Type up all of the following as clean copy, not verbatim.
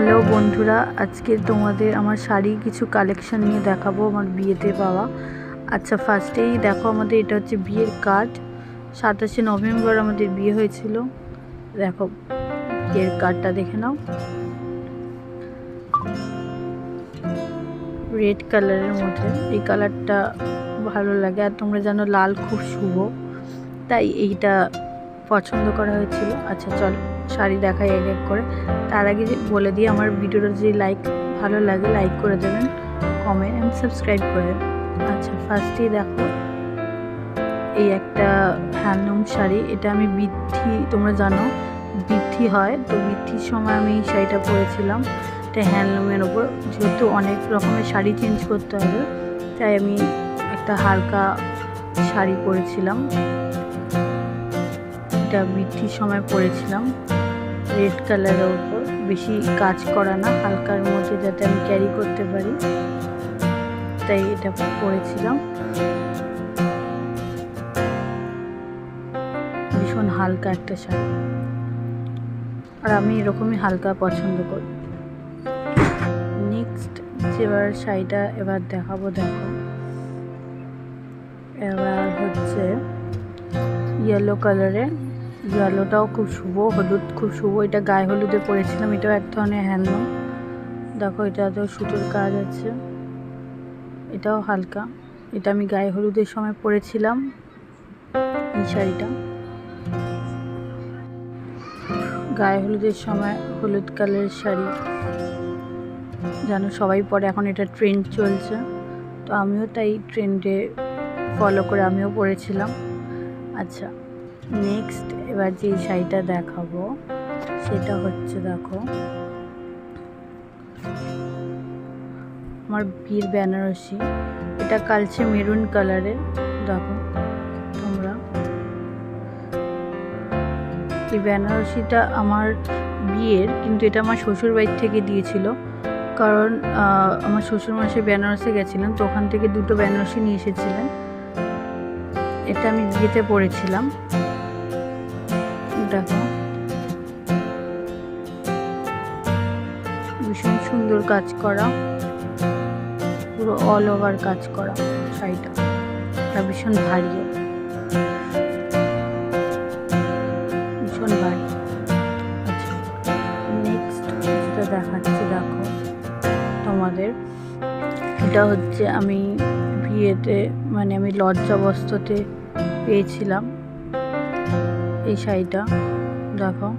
Hello বন্ধুরা, আজকে তোমাদের আমার শাড়ি কিছু কালেকশন নিয়ে দেখাবো আমার বিয়েতে পাওয়া। আচ্ছা, ফার্স্টেই দেখো, আমাদের এটা হচ্ছে বিয়ের কার্ড। 27শে নভেম্বর আমাদের বিয়ে হয়েছিল। দেখো বিয়ের কার্ডটা দেখে নাও, রেড কালারের মধ্যে। এই কালারটা ভালো লাগে, আর তোমরা জানো লাল খুব শুভ, তাই এইটা পছন্দ করা হয়েছিল। আচ্ছা চলো শাড়ি দেখাই এক এক করে। তার আগে বলে দিই, আমার ভিডিওটা যদি ভালো লাগে লাইক করে দেবেন, কমেন্ট অ্যান্ড সাবস্ক্রাইব করে দেবেন। আচ্ছা, ফার্স্টেই দেখো এই একটা হ্যান্ডলুম শাড়ি। এটা আমি বৃদ্ধি, তোমরা জানো বৃদ্ধি হয়, তো বৃদ্ধির সময় আমি এই শাড়িটা পরেছিলাম। এটা হ্যান্ডলুমের ওপর, যেহেতু অনেক রকমের শাড়ি চেঞ্জ করতে হবে, তাই আমি একটা হালকা শাড়ি পরেছিলাম। এটা বৃদ্ধির সময় পরেছিলাম, রেড কালারের ওপর, বেশি কাজ করা না, হালকার মধ্যে যাতে আমি ক্যারি করতে পারি, তাই এটা পরেছিলাম। ভীষণ হালকা একটা শাড়ি, আর আমি এরকমই হালকা পছন্দ করি। নেক্সট যেবার শাড়িটা এবার দেখাবো, দেখো এবার হচ্ছে ইয়েলো কালারের। ইয়েলোটাও খুব শুভ, হলুদ খুব শুভ। এটা গায়ে হলুদে পরেছিলাম, এটাও এক ধরনের হ্যান্ডলুম। দেখো এটাতেও সুতোর কাজ আছে, এটাও হালকা। এটা আমি গায়ে হলুদের সময় পরেছিলাম এই শাড়িটা। গায়ে হলুদের সময় হলুদ কালারের শাড়ি জানো সবাই পরে, এখন এটা ট্রেন্ড চলছে, তো আমিও তাই ট্রেন্ডে ফলো করে আমিও পরেছিলাম। আচ্ছা, নেক্সট এবার যে শাড়িটা দেখাবো সেটা হচ্ছে, দেখো আমার বিয়ের বেনারসি। এটা কালচে মেরুন কালারের। দেখো তোমরা, এই বেনারসিটা আমার বিয়ের, কিন্তু এটা আমার শ্বশুর বাড়ির থেকে দিয়েছিল, কারণ আমার শ্বশুর মাসে বেনারসে গেছিলেন, তো ওখান থেকে দুটো বেনারসি নিয়ে এসেছিলেন। এটা আমি বিয়েতে পরেছিলাম। দেখো ভীষণ সুন্দর কাজ করা, পুরো অল ওভার কাজ করা শাড়িটা, আর ভীষণ ভারী, ভীষণ ভারী। আচ্ছা, নেক্সট যেটা দেখাচ্ছি, দেখো তোমাদের, এটা হচ্ছে আমি বিয়েতে, মানে আমি লজ্জাবস্ত্রতে পেয়েছিলাম এই শাড়িটা। দেখো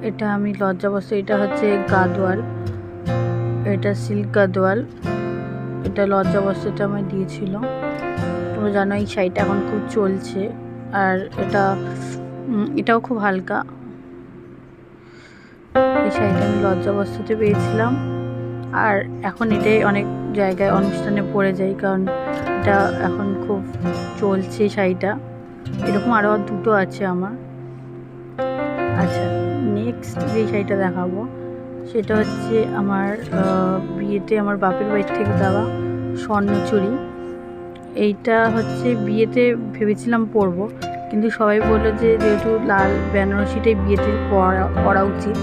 এটা আমি লজ্জাবস্ত্র, এটা হচ্ছে গাদোয়াল, এটা সিল্ক গাদোয়াল। এটা লজ্জাবস্ত্রটা আমায় দিয়েছিল। তোমরা জানো এই শাড়িটা এখন খুব চলছে, আর এটাও খুব হালকা। এই শাড়িটা আমি লজ্জাবস্ত্রতে পেয়েছিলাম, আর এখন এটাই অনেক জায়গায় অনুষ্ঠানে পরে যাই, কারণ এটা এখন খুব চলছে শাড়িটা। এরকম আরও দুটো আছে আমার। আচ্ছা, নেক্সট যে শাড়িটা দেখাবো সেটা হচ্ছে আমার বিয়েতে আমার বাপের বাড়ির থেকে দেওয়া স্বর্ণচুরি। এইটা হচ্ছে বিয়েতে ভেবেছিলাম পরবো, কিন্তু সবাই বললো যে যেহেতু লাল বেনারসিটাই বিয়েতে পরা উচিত,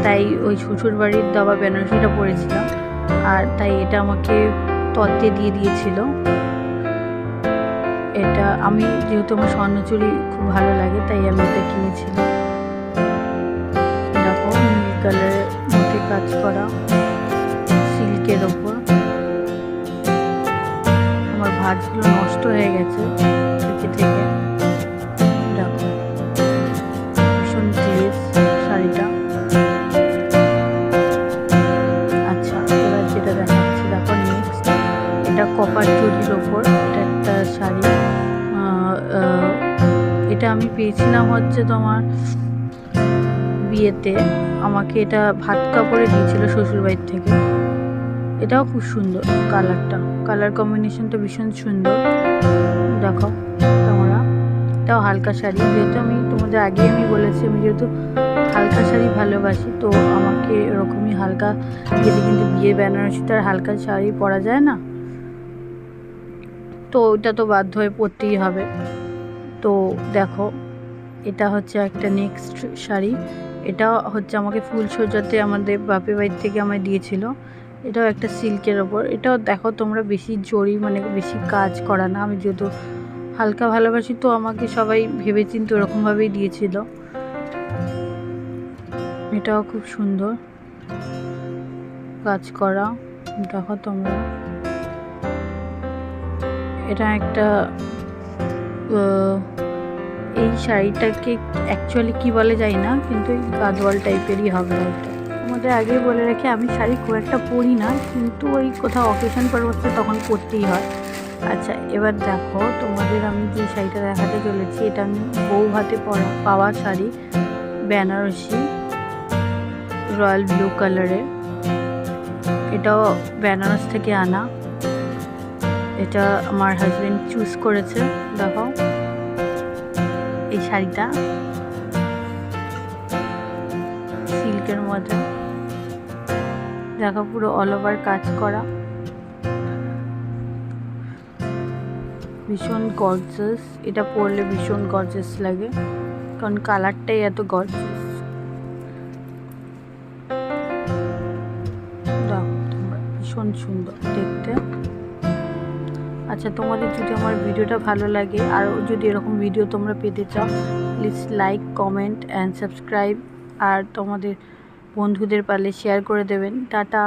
তাই ওই শ্বশুর বাড়ির দেওয়া বেনারসিটা পরেছিলাম, আর তাই এটা আমাকে তত্ত্বে দিয়ে দিয়েছিল। এটা আমি, যেহেতু আমার স্বর্ণচুরি খুব ভালো লাগে, তাই আমি এটা কিনেছিলাম। দেখো নীল কালারের মধ্যে কাজ করা, সিল্কের ওপর। আমার ভাঁজগুলো নষ্ট হয়ে গেছে থেকে থেকে। দেখো ভীষণ গ্লেজ শাড়িটা। আচ্ছা, এবার যেটা দেখাচ্ছি, দেখো নেক্সট, এটা কপার জরির ওপর, এটা একটা শাড়ি। এটা আমি পেয়েছিলাম হচ্ছে তোমার বিয়েতে, আমাকে এটা ভাত কাপড়ে দিয়েছিল শ্বশুরবাড়ির থেকে। এটাও খুব সুন্দর, কালার কম্বিনেশনটা ভীষণ সুন্দর। দেখো তোমরা, এটাও হালকা শাড়ি, যেহেতু আমি তোমাদের আগে আমি বলেছি আমি যেহেতু হালকা শাড়ি ভালোবাসি, তো আমাকে এরকমই হালকা বিয়েতে, কিন্তু বিয়ে বেনারসিতে আর হালকা শাড়ি পরা যায় না, তো ওইটা তো বাধ্য হয়ে পরতেই হবে। তো দেখো এটা হচ্ছে একটা নেক্সট শাড়ি। এটা হচ্ছে আমাকে ফুলসজ্জাতে আমাদের বাপের বাড়ি থেকে আমায় দিয়েছিল। এটাও একটা সিল্কের ওপর। এটাও দেখো তোমরা বেশি জরি মানে বেশি কাজ করা না, আমি যেহেতু হালকা ভালোবাসি তো আমাকে সবাই ভেবেচিন্তে ওরকমভাবেই দিয়েছিল। এটাও খুব সুন্দর কাজ করা, দেখো তোমরা। এটা একটা এই শাড়িটাকে অ্যাকচুয়ালি কি বলে যায় না, কিন্তু এই গাদোয়াল টাইপেরই হবে হয়তো। আমাদের আগেই বলে রাখি আমি শাড়ি খুব একটা পরি না, কিন্তু ওই কোথাও অকেশন পারপাসে তখন পরতেই হয়। আচ্ছা এবার দেখো তোমাদের আমি যে শাড়িটা দেখাতে চলেছি, এটা আমি বউ হাতে পাওয়া শাড়ি, বেনারসি রয়্যাল ব্লু কালারের। এটাও বেনারস থেকে আনা। এটা আমার হাজবেন্ড চুজ করেছে। দেখো এই শাড়িটা সিল্কের মধ্যে, দেখো পুরো অল ওভার কাজ করা, ভীষণ গর্জাস। এটা পরলে ভীষণ গর্জাস লাগে, কারণ কালারটাই এত গর্জাস। ভীষণ সুন্দর দেখতে। আচ্ছা তোমাদের যদি আমার ভিডিওটা ভালো লাগে, আর যদি এরকম ভিডিও তোমরা পেতে চাও, please like, comment and subscribe, আর তোমাদের বন্ধুদের পারলে শেয়ার করে দেবেন। টাটা।